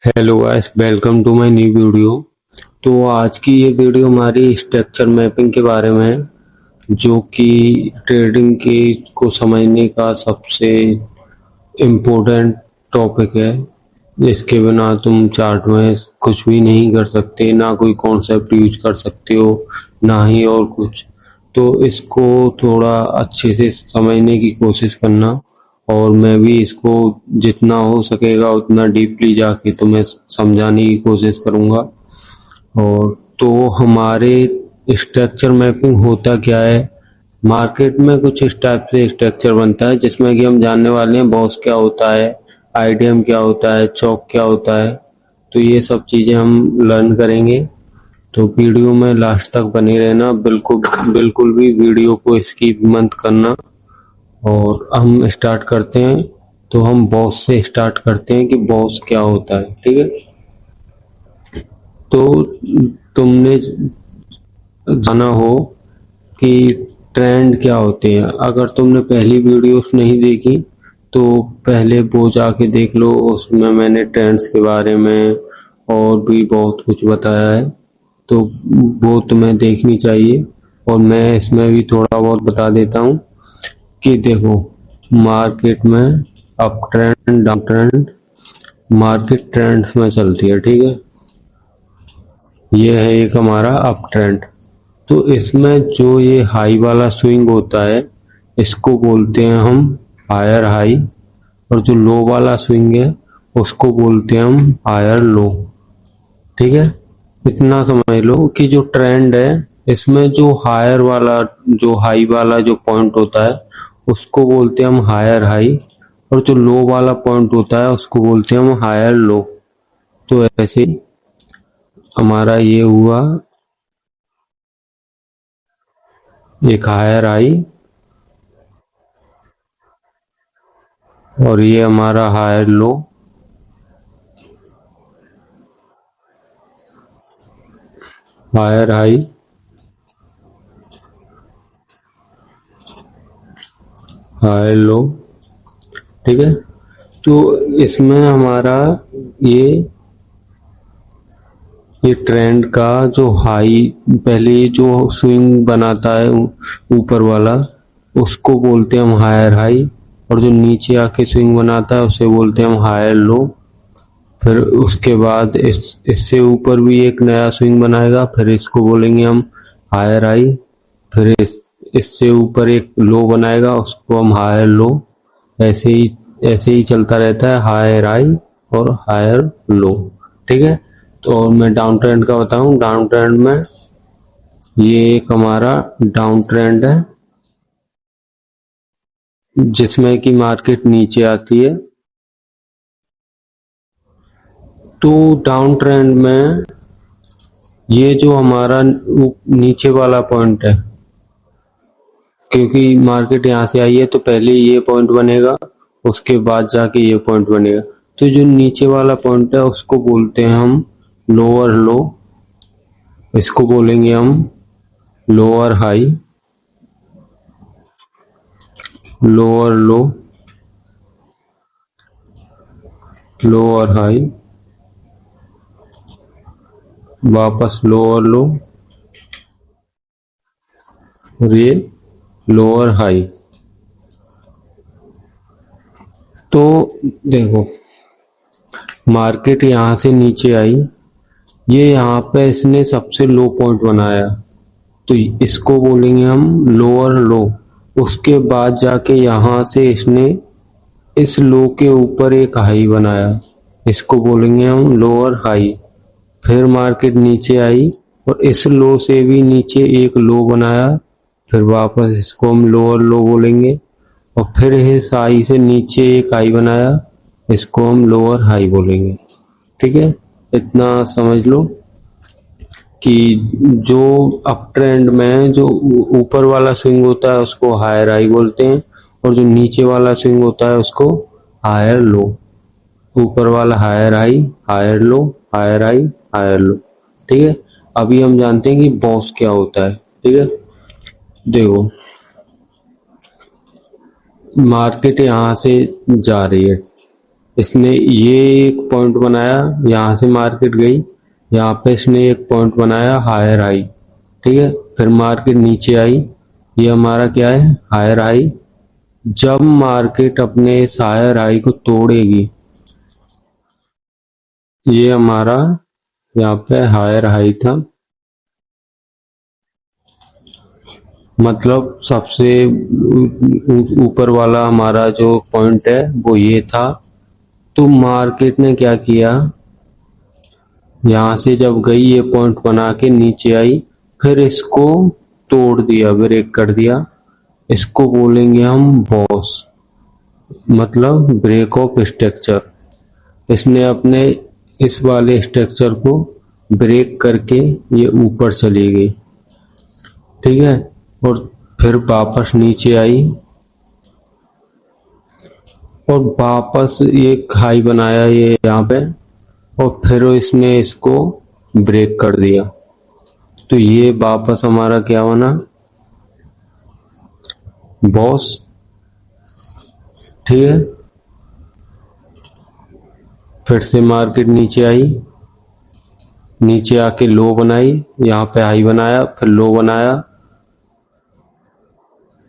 Hello guys, welcome to my new video. तो आज की ये वीडियो हमारी स्ट्रक्चर मैपिंग के बारे में है, जो कि ट्रेडिंग के को समझने का सबसे इम्पोर्टेंट टॉपिक है। इसके बिना तुम चार्ट में कुछ भी नहीं कर सकते, ना कोई कॉन्सेप्ट यूज कर सकते हो, ना ही और कुछ। तो इसको थोड़ा अच्छे से समझने की कोशिश करना, और मैं भी इसको जितना हो सकेगा उतना डीपली जाके तुम्हें समझाने की कोशिश करूंगा। और तो हमारे स्ट्रक्चर मैपिंग होता क्या है, मार्केट में कुछ इस टाइप से स्ट्रक्चर बनता है जिसमें कि हम जानने वाले हैं बॉस क्या होता है, आईडीएम क्या होता है, चौक क्या होता है। तो ये सब चीजें हम लर्न करेंगे। तो वीडियो में लास्ट तक बने रहना, बिल्कुल बिल्कुल भी वीडियो को स्किप मत करना। और हम स्टार्ट करते हैं। तो हम बॉस से स्टार्ट करते हैं कि बॉस क्या होता है, ठीक है। तो तुमने जाना हो कि ट्रेंड क्या होते हैं। अगर तुमने पहली वीडियोस नहीं देखी तो पहले वो जाके देख लो, उसमें मैंने ट्रेंड्स के बारे में और भी बहुत कुछ बताया है। तो वो तुम्हें देखनी चाहिए। और मैं इसमें भी थोड़ा बहुत बता देता हूँ कि देखो, मार्केट में up trend, down trend, market trends में चलती है, ठीक है। ये है एक हमारा अप ट्रेंड। तो इसमें जो ये हाई वाला स्विंग होता है, इसको बोलते हैं हम हायर हाई। और जो लो वाला स्विंग है उसको बोलते हैं हम हायर लो, ठीक है। इतना समझ लो कि जो ट्रेंड है, इसमें जो हायर वाला, जो हाई वाला जो पॉइंट होता है उसको बोलते हैं हम हायर हाई, और जो लो वाला पॉइंट होता है उसको बोलते हैं हम हायर लो। तो ऐसे ही हमारा ये हुआ एक हायर हाई, और ये हमारा higher low. Higher high, higher low, ठीक है। तो इसमें हमारा ये ये ट्रेंड का जो हाई, पहले जो स्विंग बनाता है ऊपर वाला, उसको बोलते हैं हम हायर हाई। और जो नीचे आके स्विंग बनाता है उसे बोलते हैं हम हायर लो। फिर उसके बाद इससे ऊपर भी एक नया स्विंग बनाएगा, फिर इसको बोलेंगे हम हायर हाई। फिर इससे ऊपर एक लो बनाएगा, उसको हम हायर लो। ऐसे ही चलता रहता है, हायर हाई और हायर लो, ठीक है। तो मैं डाउन ट्रेंड का बताऊं। डाउन ट्रेंड में ये एक हमारा डाउन ट्रेंड है जिसमें कि मार्केट नीचे आती है। तो डाउन ट्रेंड में ये जो हमारा नीचे वाला पॉइंट है, क्योंकि मार्केट यहाँ से आई है तो पहले ये पॉइंट बनेगा, उसके बाद जाके ये पॉइंट बनेगा। तो जो नीचे वाला पॉइंट है उसको बोलते हैं हम लोअर लो। इसको बोलेंगे हम लोअर हाई, लोअर लो, लोअर हाई, वापस लोअर लो, और ये लोअर हाई। तो देखो, मार्केट यहाँ से नीचे आई, ये यहाँ पे इसने सबसे लो पॉइंट बनाया, तो इसको बोलेंगे हम लोअर लो। उसके बाद जाके यहाँ से इसने इस लो के ऊपर एक हाई बनाया, इसको बोलेंगे हम लोअर हाई। फिर मार्केट नीचे आई और इस लो से भी नीचे एक लो बनाया, फिर वापस इसको हम लोअर लो बोलेंगे। और फिर इस हाई से नीचे एक हाई बनाया, इसको हम लोअर हाई बोलेंगे, ठीक है। इतना समझ लो कि जो अप ट्रेंड में जो ऊपर वाला स्विंग होता है उसको हायर हाई बोलते हैं, और जो नीचे वाला स्विंग होता है उसको हायर लो। ऊपर वाला higher high, higher low, higher high, higher low, ठीक है। अभी हम जानते हैं कि बॉस क्या होता है, ठीक है। देखो, मार्केट यहाँ से जा रही है, इसने ये एक पॉइंट बनाया, यहाँ से मार्केट गई, यहाँ पे इसने एक पॉइंट बनाया हायर हाई, ठीक है। फिर मार्केट नीचे आई, ये हमारा क्या है, हायर हाई। जब मार्केट अपने इस हायर हाई को तोड़ेगी, ये हमारा यहाँ पे हायर हाई था, मतलब सबसे ऊपर वाला हमारा जो पॉइंट है वो ये था। तो मार्केट ने क्या किया, यहाँ से जब गई ये पॉइंट बना के नीचे आई, फिर इसको तोड़ दिया, ब्रेक कर दिया। इसको बोलेंगे हम बॉस, मतलब ब्रेक ऑफ स्ट्रक्चर। इसने अपने इस वाले स्ट्रक्चर को ब्रेक करके ये ऊपर चली गई, ठीक है। और फिर वापस नीचे आई और वापस एक हाई बनाया ये यहाँ पे, और फिर इसने इसको ब्रेक कर दिया। तो ये वापस हमारा क्या बना, बॉस, ठीक है। फिर से मार्केट नीचे आई, नीचे आके लो बनाई, यहाँ पे हाई बनाया, फिर लो बनाया,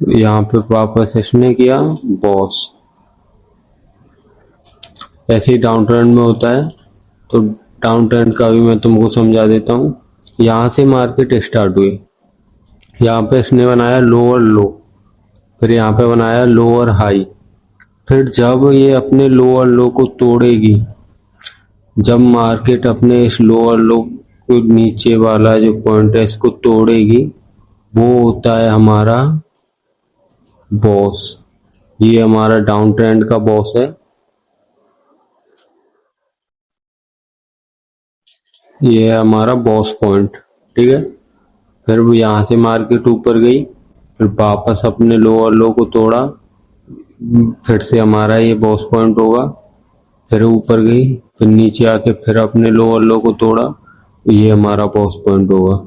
यहाँ पे वापस इसने किया बॉस। ऐसे ही डाउन ट्रेंड में होता है। तो डाउन ट्रेंड का भी मैं तुमको समझा देता हूँ। यहाँ से मार्केट स्टार्ट हुई, यहाँ पे इसने बनाया लोअर लो, फिर यहाँ पे बनाया लोअर हाई। फिर जब ये अपने लोअर लो को तोड़ेगी, जब मार्केट अपने इस लोअर लो को नीचे वाला जो पॉइंट है इसको तोड़ेगी, वो होता है हमारा बॉस। ये हमारा डाउन ट्रेंड का बॉस है, ये है हमारा बॉस पॉइंट, ठीक है। फिर वो यहाँ से मार्केट ऊपर गई, फिर वापस अपने लोअर लो को तोड़ा, फिर से हमारा ये बॉस पॉइंट होगा। फिर ऊपर गई, फिर नीचे आके फिर अपने लोअर लो को तोड़ा, ये हमारा बॉस पॉइंट होगा,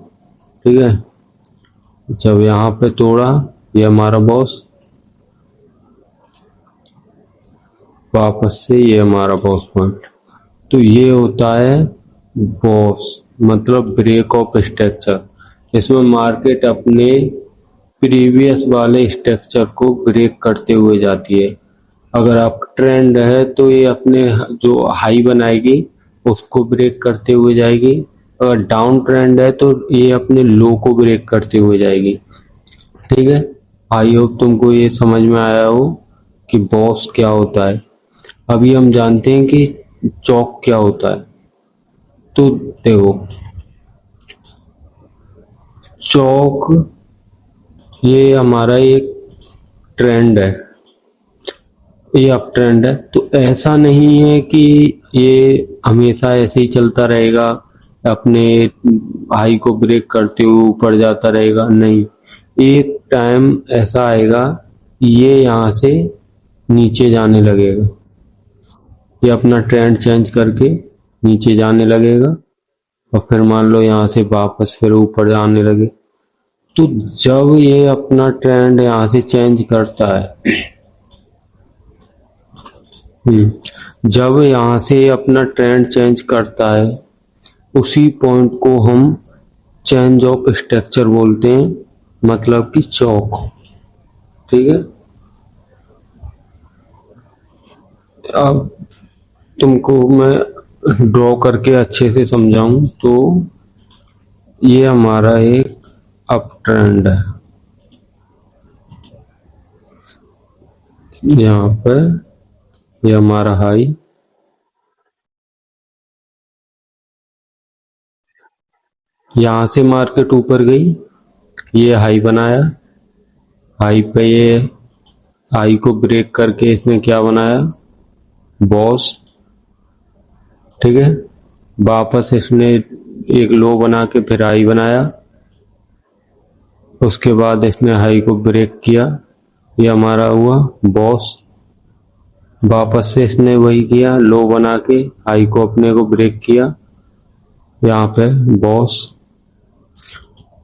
ठीक है। जब यहाँ पे तोड़ा, ये हमारा बॉस, वापस से ये हमारा बॉस पॉइंट। तो ये होता है बॉस, मतलब ब्रेक ऑफ स्ट्रक्चर। इसमें मार्केट अपने प्रीवियस वाले स्ट्रक्चर को ब्रेक करते हुए जाती है। अगर आप ट्रेंड है तो ये अपने जो हाई बनाएगी उसको ब्रेक करते हुए जाएगी। अगर डाउन ट्रेंड है तो ये अपने लो को ब्रेक करते हुए जाएगी, ठीक है। आई होप तुमको ये समझ में आया हो कि बॉस क्या होता है। अभी हम जानते हैं कि चौक क्या होता है। तो देखो, चौक ये हमारा एक ट्रेंड है, ये अप ट्रेंड है। तो ऐसा नहीं है कि ये हमेशा ऐसे ही चलता रहेगा, अपने हाई को ब्रेक करते हुए ऊपर जाता रहेगा, नहीं। एक टाइम ऐसा आएगा ये यहाँ से नीचे जाने लगेगा, ये अपना ट्रेंड चेंज करके नीचे जाने लगेगा, और फिर मान लो यहाँ से वापस फिर ऊपर जाने लगे। तो जब ये अपना ट्रेंड यहाँ से चेंज करता है, जब यहाँ से अपना ट्रेंड चेंज करता है, उसी पॉइंट को हम चेंज ऑफ स्ट्रक्चर बोलते हैं, मतलब कि चौक, ठीक है। अब तुमको मैं ड्रॉ करके अच्छे से समझाऊं तो ये हमारा एक अप ट्रेंड है, यहाँ पे ये हमारा हाई, यहाँ से मार्केट ऊपर गई, ये हाई बनाया, हाई पे ये हाई को ब्रेक करके इसने क्या बनाया, बॉस, ठीक है। वापस इसने एक लो बना के फिर हाई बनाया, उसके बाद इसने हाई को ब्रेक किया, ये हमारा हुआ बॉस। वापस से इसने वही किया, लो बना के हाई को अपने को ब्रेक किया, यहाँ पे बॉस।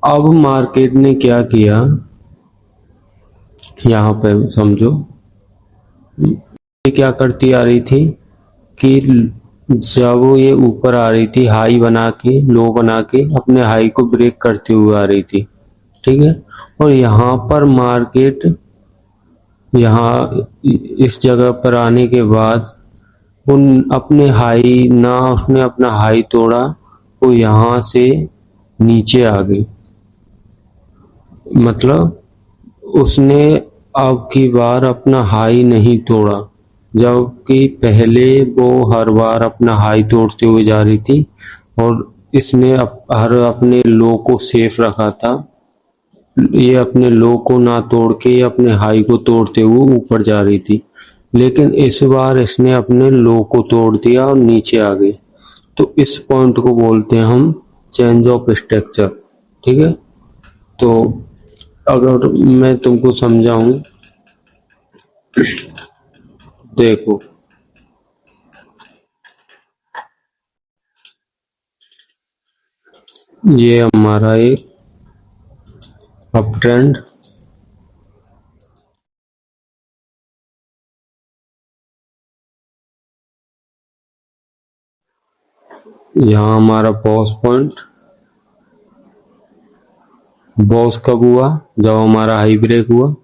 अब मार्केट ने क्या किया, यहाँ पे समझो ये क्या करती आ रही थी, कि जब ये ऊपर आ रही थी हाई बना के, लो बना के अपने हाई को ब्रेक करते हुए आ रही थी, ठीक है। और यहाँ पर मार्केट, यहाँ इस जगह पर आने के बाद उन अपने हाई ना, उसने अपना हाई तोड़ा, वो यहाँ से नीचे आ गई। मतलब उसने अब की बार अपना हाई नहीं तोड़ा, जबकि पहले वो हर बार अपना हाई तोड़ते हुए जा रही थी। और इसने हर अपने लो को सेफ रखा था। ये अपने लो को ना तोड़ के अपने हाई को तोड़ते हुए ऊपर जा रही थी, लेकिन इस बार इसने अपने लो को तोड़ दिया और नीचे आ गई। तो इस पॉइंट को बोलते हैं हम चेंज ऑफ स्ट्रक्चर, ठीक है। तो अगर मैं तुमको समझाऊं, देखो ये हमारा एक अप ट्रेंड, यहाँ हमारा पॉज पॉइंट। बॉस कब हुआ? जब हमारा हाई ब्रेक हुआ।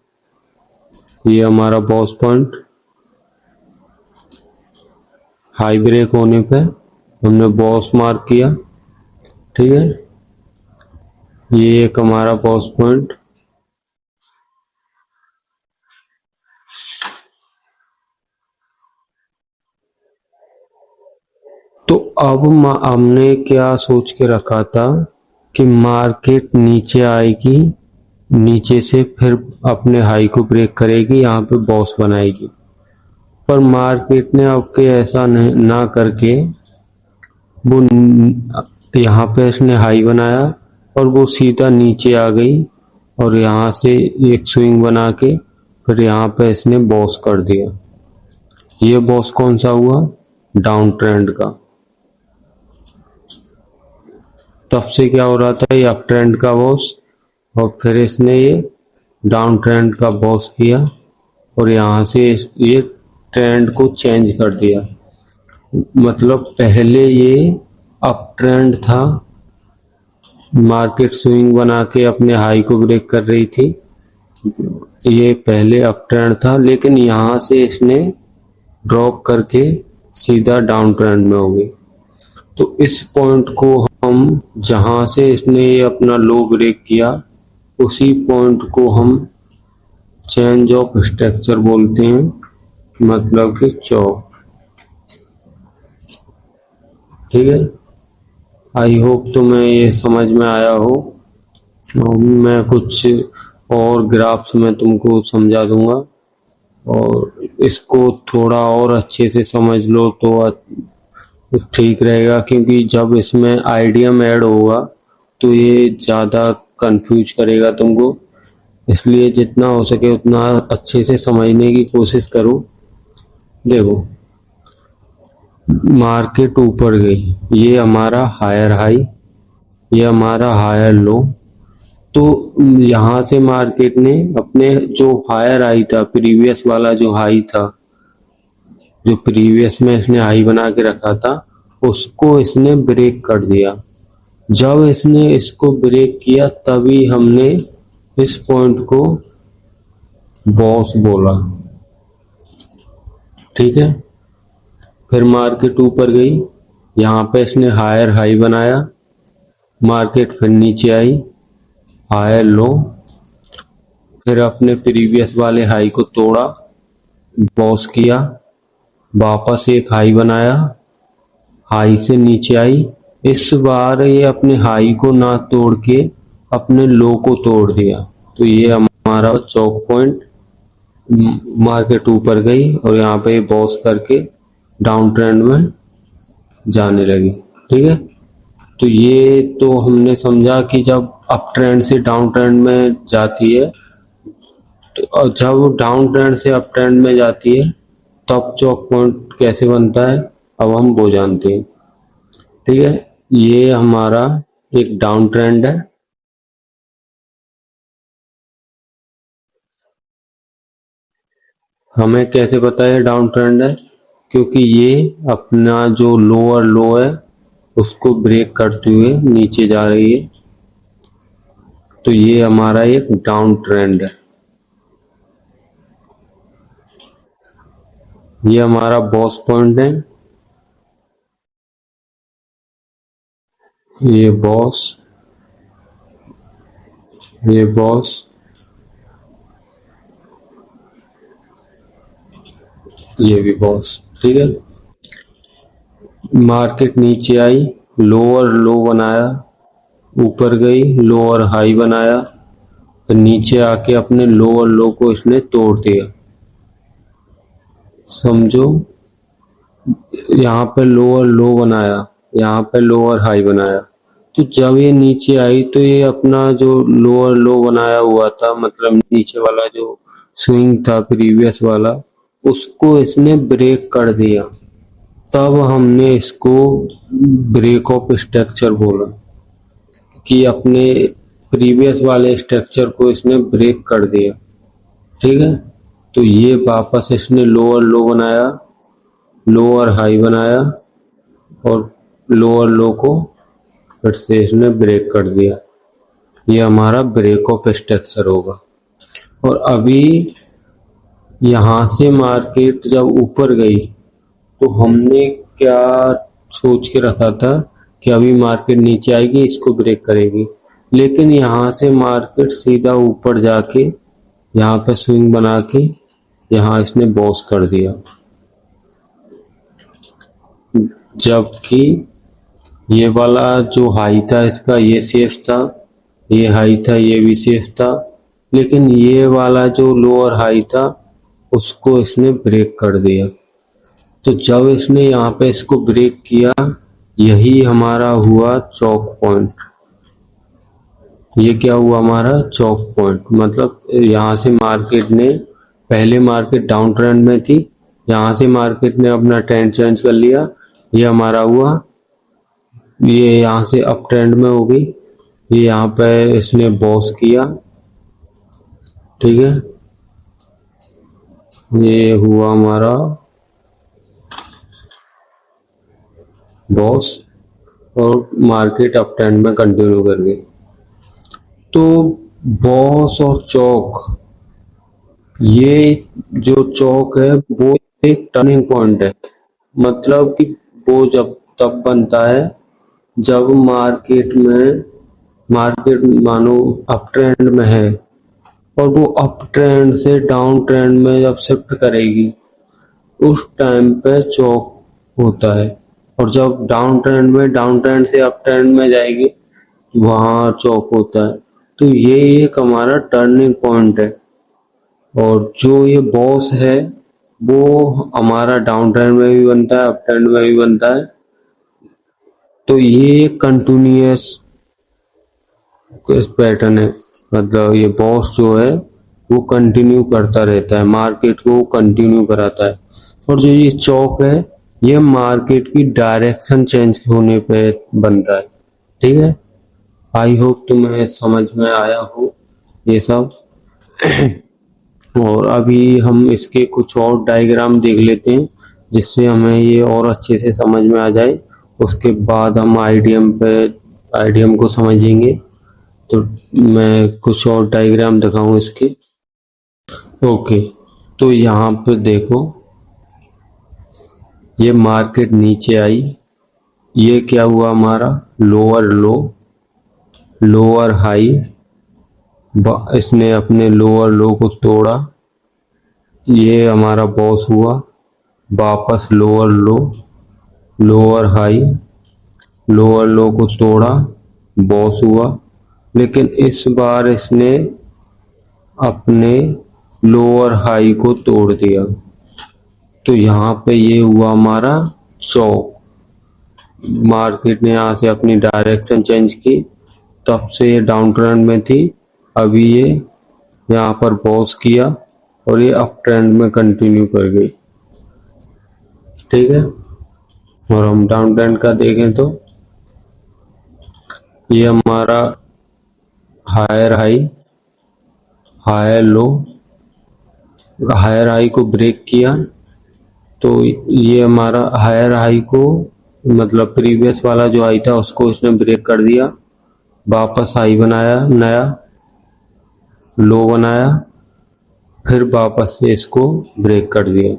ये हमारा बॉस पॉइंट, हाई ब्रेक होने पे हमने बॉस मार्क किया, ठीक है। ये एक हमारा बॉस पॉइंट। तो अब हमने क्या सोच के रखा था कि मार्केट नीचे आएगी, नीचे से फिर अपने हाई को ब्रेक करेगी, यहाँ पे बॉस बनाएगी। पर मार्केट ने अब के ऐसा ना करके वो यहाँ पे इसने हाई बनाया और वो सीधा नीचे आ गई, और यहाँ से एक स्विंग बना के फिर यहाँ पे इसने बॉस कर दिया। ये बॉस कौन सा हुआ? डाउन ट्रेंड का। तब से क्या हो रहा था, ये अप ट्रेंड का बॉस, और फिर इसने ये डाउन ट्रेंड का बॉस किया, और यहाँ से ये ट्रेंड को चेंज कर दिया। मतलब पहले ये अप ट्रेंड था, मार्केट स्विंग बना के अपने हाई को ब्रेक कर रही थी, ये पहले अप ट्रेंड था, लेकिन यहाँ से इसने ड्रॉप करके सीधा डाउन ट्रेंड में हो गई। तो इस पॉइंट को हम, जहां से इसने ये अपना लो ब्रेक किया, उसी पॉइंट को हम चेंज ऑफ स्ट्रक्चर बोलते हैं, मतलब कि चौक, ठीक है। आई होप तुम्हें ये समझ में आया हो। और मैं कुछ और ग्राफ्स में तुमको समझा दूंगा, और इसको थोड़ा और अच्छे से समझ लो तो ठीक रहेगा, क्योंकि जब इसमें आइडियम ऐड होगा तो ये ज़्यादा कंफ्यूज करेगा तुमको। इसलिए जितना हो सके उतना अच्छे से समझने की कोशिश करो। देखो, मार्केट ऊपर गई, ये हमारा हायर हाई, ये हमारा हायर लो। तो यहाँ से मार्केट ने अपने जो हायर हाई था, प्रीवियस वाला जो हाई था, जो प्रीवियस में इसने हाई बना के रखा था, उसको इसने ब्रेक कर दिया। जब इसने इसको ब्रेक किया तभी हमने इस पॉइंट को बॉस बोला, ठीक है। फिर मार्केट ऊपर गई, यहाँ पे इसने हायर हाई बनाया, मार्केट फिर नीचे आई, हायर लो, फिर अपने प्रीवियस वाले हाई को तोड़ा, बॉस किया, वापस एक हाई बनाया, हाई से नीचे आई। इस बार ये अपने हाई को ना तोड़ के अपने लो को तोड़ दिया। तो ये हमारा चौक पॉइंट, मार्केट ऊपर गई और यहाँ पे बॉस करके डाउन ट्रेंड में जाने लगी, ठीक है। तो ये तो हमने समझा कि जब अप ट्रेंड से डाउन ट्रेंड में जाती है, तो जब डाउन ट्रेंड से अप ट्रेंड में जाती है तब चौक पॉइंट कैसे बनता है, अब हम वो जानते हैं, ठीक है। ये हमारा एक डाउन ट्रेंड है। हमें कैसे पता है डाउन ट्रेंड है? क्योंकि ये अपना जो लोअर लो है उसको ब्रेक करते हुए नीचे जा रही है। तो ये हमारा एक डाउन ट्रेंड है। ये हमारा बॉस पॉइंट है। ये बॉस, ये बॉस, ये भी बॉस। ठीक है। मार्केट नीचे आई, लोअर लो बनाया, ऊपर गई, लोअर हाई बनाया, तो नीचे आके अपने लोअर लो को इसने तोड़ दिया। समझो, यहाँ पे लोअर लो बनाया, यहाँ पे लोअर हाई बनाया, तो जब ये नीचे आई तो ये अपना जो लोअर लो बनाया हुआ था, मतलब नीचे वाला जो स्विंग था प्रीवियस वाला, उसको इसने ब्रेक कर दिया। तब हमने इसको ब्रेक ऑफ स्ट्रक्चर बोला कि अपने प्रीवियस वाले स्ट्रक्चर को इसने ब्रेक कर दिया। ठीक है। तो ये वापस इसने लोअर लो बनाया, लोअर हाई बनाया और लोअर लो को फिर से इसने ब्रेक कर दिया। ये हमारा ब्रेक ऑफ स्ट्रक्चर होगा। और अभी यहाँ से मार्केट जब ऊपर गई तो हमने क्या सोच के रखा था कि अभी मार्केट नीचे आएगी, इसको ब्रेक करेगी, लेकिन यहाँ से मार्केट सीधा ऊपर जाके यहाँ पे स्विंग बना के यहाँ इसने बॉस कर दिया। जबकि ये वाला जो हाई था इसका, ये सेफ था, ये हाई था, ये भी सेफ था, लेकिन ये वाला जो लोअर हाई था उसको इसने ब्रेक कर दिया। तो जब इसने यहाँ पे इसको ब्रेक किया, यही हमारा हुआ चौक पॉइंट। ये क्या हुआ हमारा चौक पॉइंट, मतलब यहाँ से मार्केट ने, पहले मार्केट डाउन ट्रेंड में थी, यहाँ से मार्केट ने अपना ट्रेंड चेंज कर लिया, ये हमारा हुआ, ये यहाँ से अप ट्रेंड में हो गई, ये यहाँ पे इसने बॉस किया। ठीक है। ये हुआ हमारा बॉस और मार्केट अप ट्रेंड में कंटिन्यू कर गई। तो बॉस और चौक, ये जो चौक है वो एक टर्निंग पॉइंट है। मतलब कि वो जब तब बनता है जब मार्केट मानो अप ट्रेंड में है और वो अप ट्रेंड से डाउन ट्रेंड में जब शिफ्ट करेगी उस टाइम पे चौक होता है। और जब डाउन ट्रेंड से अप ट्रेंड में जाएगी वहां चौक होता है। तो ये एक हमारा टर्निंग पॉइंट है। और जो ये बॉस है वो हमारा डाउन ट्रेंड में भी बनता है, अप ट्रेंड में भी बनता है। तो ये कंटिन्यूअस पैटर्न है, मतलब ये बॉस जो है वो कंटिन्यू करता रहता है, मार्केट को कंटिन्यू कराता है। और जो ये चौक है ये मार्केट की डायरेक्शन चेंज होने पे बनता है। ठीक है। आई होप तुम्हें समझ में आया हो ये सब। और अभी हम इसके कुछ और डायग्राम देख लेते हैं जिससे हमें ये और अच्छे से समझ में आ जाए। उसके बाद हम आईडीएम को समझेंगे। तो मैं कुछ और डायग्राम दिखाऊं इसके। ओके। तो यहाँ पे देखो, ये मार्केट नीचे आई, ये क्या हुआ हमारा लोअर लो, लोअर हाई, इसने अपने लोअर लो को तोड़ा, ये हमारा बॉस हुआ, वापस लोअर लो, लोअर हाई, लोअर लो को तोड़ा, बॉस हुआ, लेकिन इस बार इसने अपने लोअर हाई को तोड़ दिया। तो यहाँ पे ये हुआ हमारा चौक। मार्केट ने यहाँ से अपनी डायरेक्शन चेंज की, तब से ये डाउन ट्रेंड में थी, अभी ये यहाँ पर बॉस किया और ये अप ट्रेंड में कंटिन्यू कर गई। ठीक है। और हम डाउन ट्रेंड का देखें तो ये हमारा higher high, higher low, higher high को ब्रेक किया, तो ये हमारा हायर हाई को मतलब प्रीवियस वाला जो हाई था उसको इसने ब्रेक कर दिया, वापस हाई बनाया, नया लो बनाया, फिर वापस से इसको ब्रेक कर दिया।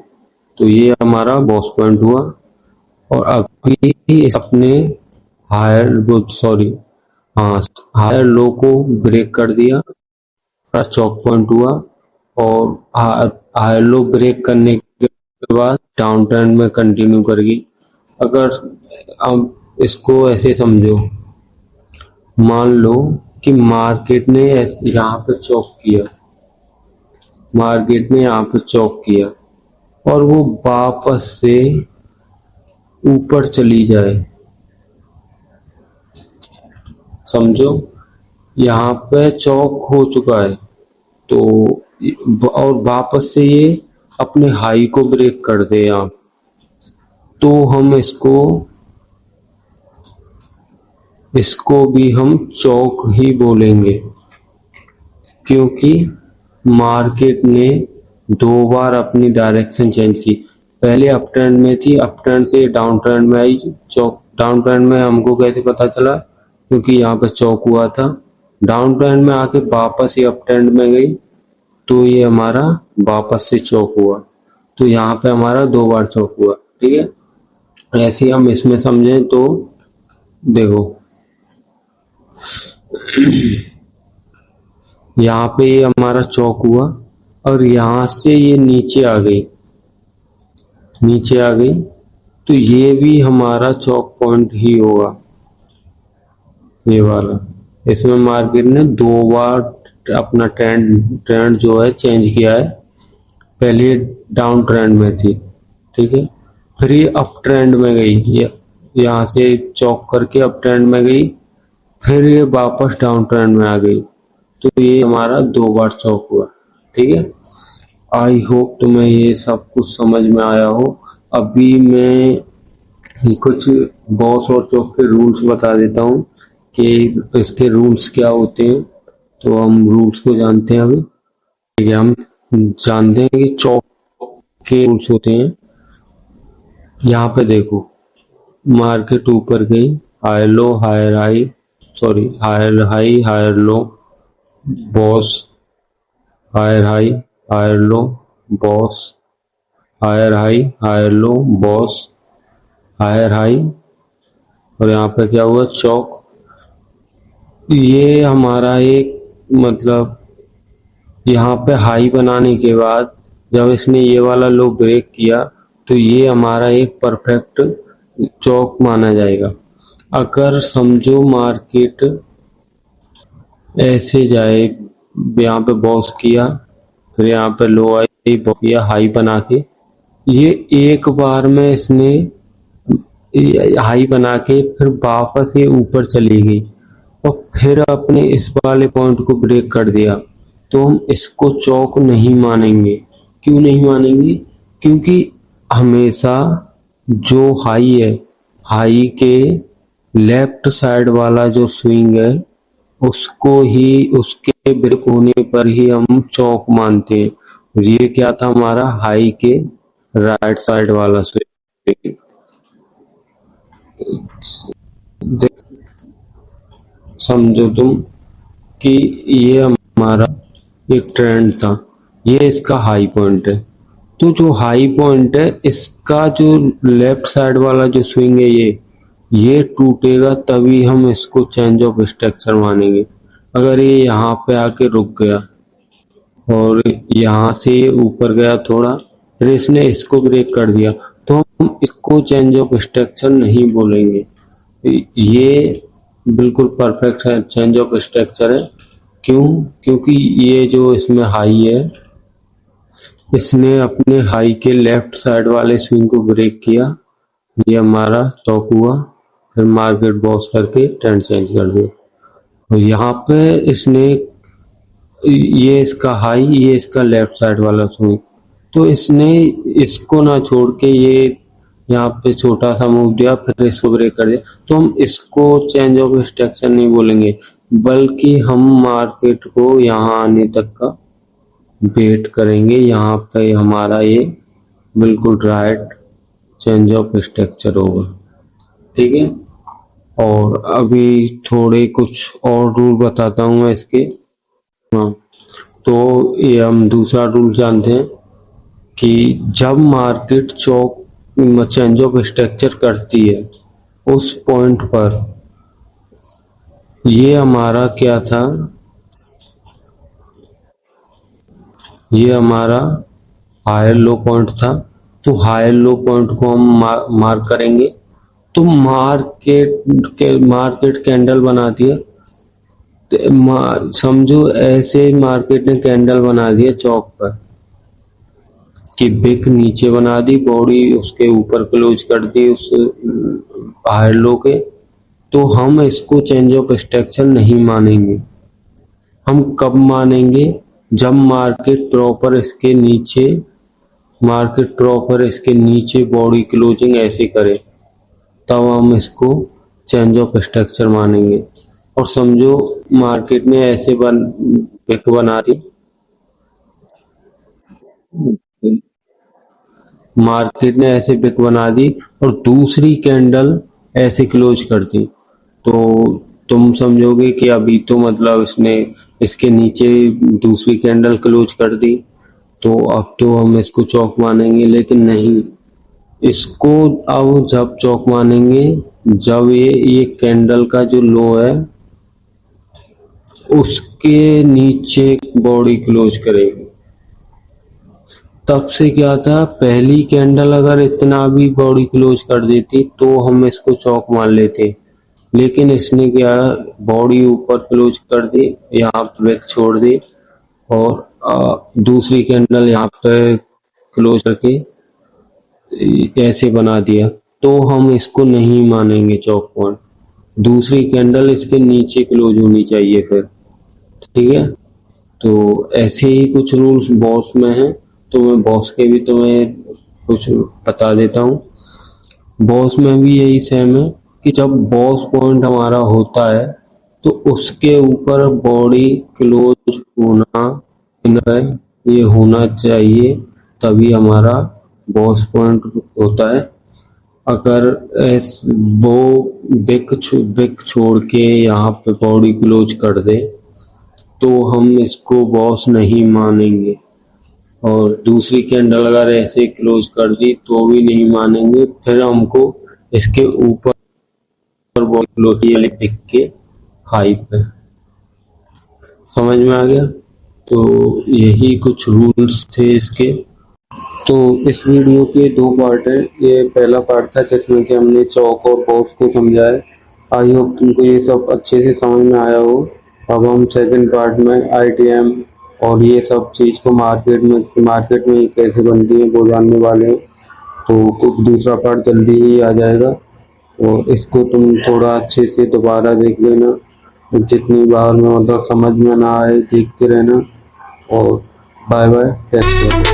तो ये हमारा बॉस पॉइंट हुआ। और अभी अपने हाँ हायर लो को ब्रेक कर दिया, चौक पॉइंट हुआ। और हायर लो ब्रेक करने के बाद डाउन ट्रेंड में कंटिन्यू करेगी। अगर अब इसको ऐसे समझो, मान लो कि मार्केट ने यहाँ पे चौक किया, मार्केट ने यहाँ पे चौक किया और वो वापस से ऊपर चली जाए, समझो यहाँ पे चौक हो चुका है तो और वापस से ये अपने हाई को ब्रेक कर दे यहाँ, तो हम इसको भी हम चौक ही बोलेंगे, क्योंकि मार्केट ने दो बार अपनी डायरेक्शन चेंज की। पहले अप ट्रेंड में थी, अप ट्रेंड से डाउन ट्रेंड में आई, चौक डाउन ट्रेंड में हमको कैसे पता चला, क्योंकि यहाँ पे चौक हुआ था। डाउन ट्रेंड में आके वापस ही अप ट्रेंड में गई, तो ये हमारा वापस से चौक हुआ। तो यहाँ पे हमारा दो बार चौक हुआ, ठीक है। ऐसे हम इसमें समझें तो देखो यहाँ पे ये हमारा चौक हुआ और यहाँ से ये नीचे आ गई, नीचे आ गई, तो ये भी हमारा चौक पॉइंट ही होगा, ये वाला। इसमें मार्केट ने दो बार अपना ट्रेंड जो है चेंज किया है। पहले डाउन ट्रेंड में थी, ठीक है, फिर ये अप ट्रेंड में गई, ये यहाँ से चौक करके अप ट्रेंड में गई, फिर ये वापस डाउन ट्रेंड में आ गई। तो ये हमारा दो बार चौक हुआ, ठीक है। आई होप तुम्हें ये सब कुछ समझ में आया हो। अभी मैं कुछ बॉस और चौक के रूल्स बता देता हूँ कि इसके रूल्स क्या होते हैं। तो हम रूल्स को जानते हैं अभी, ठीक है। हम जानते हैं कि चौक के रूल्स होते हैं। यहाँ पे देखो, मार्केट ऊपर गई, higher low higher high, sorry higher high higher low, boss, higher high higher low, boss, higher high higher low, boss, higher high, और यहाँ पे क्या हुआ, चौक। ये हमारा एक मतलब यहाँ पे हाई बनाने के बाद जब इसने ये वाला लो ब्रेक किया, तो ये हमारा एक परफेक्ट चौक माना जाएगा। अगर समझो मार्केट ऐसे जाए, यहाँ पे बॉस किया, फिर यहाँ पे लो आई, किया हाई बना के, ये एक बार में इसने हाई बना के फिर वापस ये ऊपर चली गई और फिर अपने इस वाले पॉइंट को ब्रेक कर दिया, तो हम इसको चौक नहीं मानेंगे। क्यों नहीं मानेंगे? क्योंकि हमेशा जो हाई है, हाई के लेफ्ट साइड वाला जो स्विंग है उसको ही, उसके ब्रेक होने पर ही हम चौक मानते हैं। और ये क्या था, हमारा हाई के राइट साइड वाला स्विंग। समझो तुम कि ये हमारा एक ट्रेंड था, ये इसका हाई पॉइंट है। तो जो हाई पॉइंट है इसका जो लेफ्ट साइड वाला जो स्विंग है ये टूटेगा तभी हम इसको चेंज ऑफ स्ट्रक्चर मानेंगे। अगर ये यहाँ पे आके रुक गया और यहाँ से ऊपर गया थोड़ा, फिर इसने इसको ब्रेक कर दिया, तो हम इसको चेंज ऑफ स्ट्रक्चर नहीं बोलेंगे। ये बिल्कुल परफेक्ट है, चेंज ऑफ स्ट्रक्चर है। क्यों? क्योंकि ये जो इसमें हाई है, इसने अपने हाई के लेफ्ट साइड वाले स्विंग को ब्रेक किया, ये हमारा टॉप हुआ, फिर मार्केट बॉस करके ट्रेंड चेंज कर दिया। और यहाँ पे इसने, ये इसका हाई, ये इसका लेफ्ट साइड वाला स्विंग, तो इसने इसको ना छोड़ के ये यहाँ पे छोटा सा मूव दिया, फिर इसको ब्रेक कर दिया, तो हम इसको चेंज ऑफ स्ट्रक्चर नहीं बोलेंगे, बल्कि हम मार्केट को यहाँ आने तक का वेट करेंगे। यहाँ पे हमारा ये बिल्कुल राइट चेंज ऑफ स्ट्रक्चर होगा। ठीक है, और अभी थोड़े कुछ और रूल बताता हूँ मैं इसके। हाँ, तो ये हम दूसरा रूल जानते हैं कि जब market Chowk change of structure करती है उस पॉइंट पर, ये हमारा क्या था, ये हमारा हायर लो पॉइंट था। तो हायर लो पॉइंट को हम मार्क करेंगे। तो मार्केट कैंडल बना दिया। समझो ऐसे मार्केट ने कैंडल बना दिया चौक पर कि बिक नीचे बना दी, बॉडी उसके ऊपर क्लोज कर दी उस हायर लो के। तो हम इसको चेंज ऑफ स्ट्रक्चर नहीं मानेंगे। हम कब मानेंगे? जब मार्केट प्रॉपर इसके नीचे बॉडी क्लोजिंग ऐसे करे, तब हम इसको चेंज ऑफ स्ट्रक्चर मानेंगे। और समझो मार्केट ने ऐसे पिक बना दी, मार्केट ने ऐसे पिक बना दी और दूसरी कैंडल ऐसे क्लोज कर दी, तो तुम समझोगे कि अभी तो मतलब इसने इसके नीचे दूसरी कैंडल क्लोज कर दी, तो अब तो हम इसको चौक मानेंगे। लेकिन नहीं, इसको अब जब चौक मानेंगे जब ये कैंडल का जो लो है उसके नीचे बॉडी क्लोज करेगी। तब से क्या था, पहली कैंडल अगर इतना भी बॉडी क्लोज कर देती तो हम इसको चौक मान लेते। लेकिन इसने क्या, बॉडी ऊपर क्लोज कर दी, यहाँ पे बैक छोड़ दी और दूसरी कैंडल यहाँ पे क्लोज करके ऐसे बना दिया, तो हम इसको नहीं मानेंगे चौक पॉइंट। दूसरी कैंडल इसके नीचे क्लोज होनी चाहिए फिर। ठीक है, तो ऐसे ही कुछ रूल्स बॉस में हैं, तो मैं बॉस के भी तुम्हें कुछ बता देता हूँ। बॉस में भी यही सेम है कि जब बॉस पॉइंट हमारा होता है तो उसके ऊपर बॉडी क्लोज होना है, ये होना चाहिए, तभी हमारा बॉस पॉइंट होता है। अगर वो बिक छोड़ के यहाँ पे बॉडी क्लोज कर दे तो हम इसको बॉस नहीं मानेंगे। और दूसरी कैंडल अगर ऐसे क्लोज कर दी तो भी नहीं मानेंगे, फिर हमको इसके ऊपर बॉडी क्लोज वाले पिक के हाई पे। समझ में आ गया? तो यही कुछ रूल्स थे इसके। तो इस वीडियो के दो पार्ट हैं। ये पहला पार्ट था जिसमें कि हमने चौक और बॉक्स को समझा है। आई होप तुमको ये सब अच्छे से समझ में आया हो। अब हम सेकंड पार्ट में आईटीएम और ये सब चीज़ को मार्केट में कैसे बनती है वो जानने वाले हैं। तो दूसरा पार्ट जल्दी ही आ जाएगा और इसको तुम थोड़ा अच्छे से दोबारा देख लेना। जितनी बार में मतलब समझ में ना आए देखते रहना। और बाय बाय, टेक केयर।